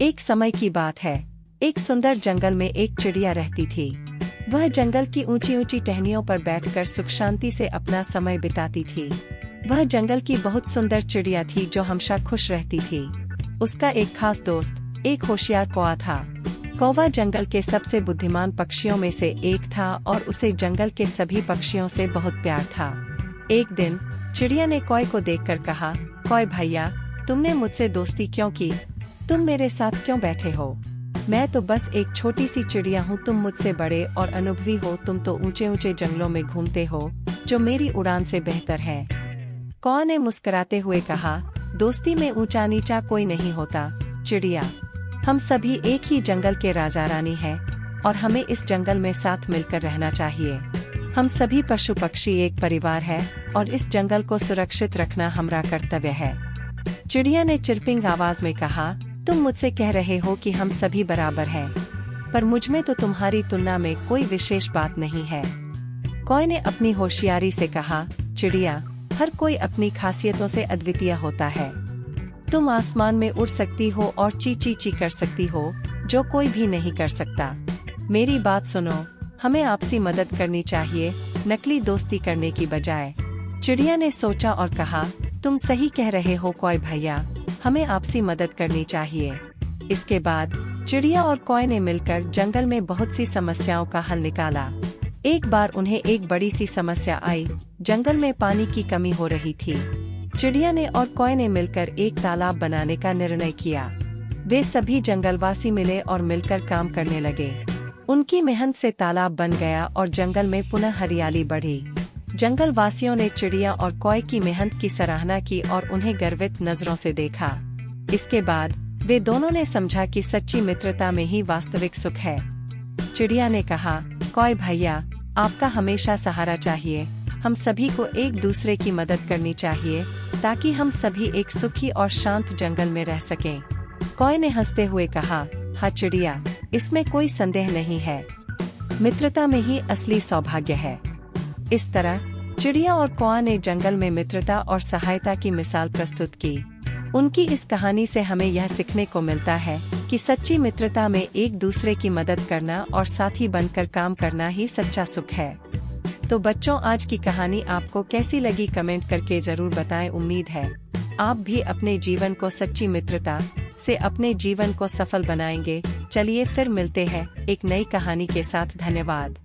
एक समय की बात है, एक सुंदर जंगल में एक चिड़िया रहती थी। वह जंगल की ऊंची ऊंची टहनियों पर बैठकर सुख शांति से अपना समय बिताती थी। वह जंगल की बहुत सुंदर चिड़िया थी जो हमेशा खुश रहती थी। उसका एक खास दोस्त, एक होशियार कौवा था। कौवा जंगल के सबसे बुद्धिमान पक्षियों में से एक था और उसे जंगल के सभी पक्षियों से बहुत प्यार था। एक दिन चिड़िया ने कौवे को देखकर कहा, कौवे भैया, तुमने मुझसे दोस्ती क्यों की? तुम मेरे साथ क्यों बैठे हो? मैं तो बस एक छोटी सी चिड़िया हूँ, तुम मुझसे बड़े और अनुभवी हो। तुम तो ऊंचे ऊंचे जंगलों में घूमते हो, जो मेरी उड़ान से बेहतर है। कौवा ने मुस्कुराते हुए कहा, दोस्ती में ऊंचा नीचा कोई नहीं होता चिड़िया। हम सभी एक ही जंगल के राजा रानी हैं और हमें इस जंगल में साथ मिलकर रहना चाहिए। हम सभी पशु पक्षी एक परिवार है और इस जंगल को सुरक्षित रखना हमारा कर्तव्य है। चिड़िया ने चिरपिंग आवाज में कहा, तुम मुझसे कह रहे हो कि हम सभी बराबर हैं, पर मुझमें तो तुम्हारी तुलना में कोई विशेष बात नहीं है। कौवे ने अपनी होशियारी से कहा, चिड़िया, हर कोई अपनी खासियतों से अद्वितीय होता है। तुम आसमान में उड़ सकती हो और ची ची ची कर सकती हो, जो कोई भी नहीं कर सकता। मेरी बात सुनो, हमें आपसी मदद करनी चाहिए, नकली दोस्ती करने की बजाय। चिड़िया ने सोचा और कहा, तुम सही कह रहे हो कौवे भैया, हमें आपसी मदद करनी चाहिए। इसके बाद चिड़िया और कौवे ने मिलकर जंगल में बहुत सी समस्याओं का हल निकाला। एक बार उन्हें एक बड़ी सी समस्या आई। जंगल में पानी की कमी हो रही थी। चिड़िया ने और कौवे ने मिलकर एक तालाब बनाने का निर्णय किया। वे सभी जंगलवासी मिले और मिलकर काम करने लगे। उनकी मेहनत से तालाब बन गया और जंगल में पुनः हरियाली बढ़ी। जंगल वासियों ने चिड़िया और कौवे की मेहनत की सराहना की और उन्हें गर्वित नजरों से देखा। इसके बाद वे दोनों ने समझा कि सच्ची मित्रता में ही वास्तविक सुख है। चिड़िया ने कहा, कौवे भैया, आपका हमेशा सहारा चाहिए। हम सभी को एक दूसरे की मदद करनी चाहिए ताकि हम सभी एक सुखी और शांत जंगल में रह सकें। कौवे ने हंसते हुए कहा, हाँ चिड़िया, इसमें कोई संदेह नहीं है। मित्रता में ही असली सौभाग्य है। इस तरह चिड़िया और कौवा ने जंगल में मित्रता और सहायता की मिसाल प्रस्तुत की। उनकी इस कहानी से हमें यह सीखने को मिलता है कि सच्ची मित्रता में एक दूसरे की मदद करना और साथी बनकर काम करना ही सच्चा सुख है। तो बच्चों, आज की कहानी आपको कैसी लगी कमेंट करके जरूर बताएं। उम्मीद है आप भी अपने जीवन को सच्ची मित्रता से अपने जीवन को सफल बनाएंगे। चलिए फिर मिलते हैं एक नई कहानी के साथ। धन्यवाद।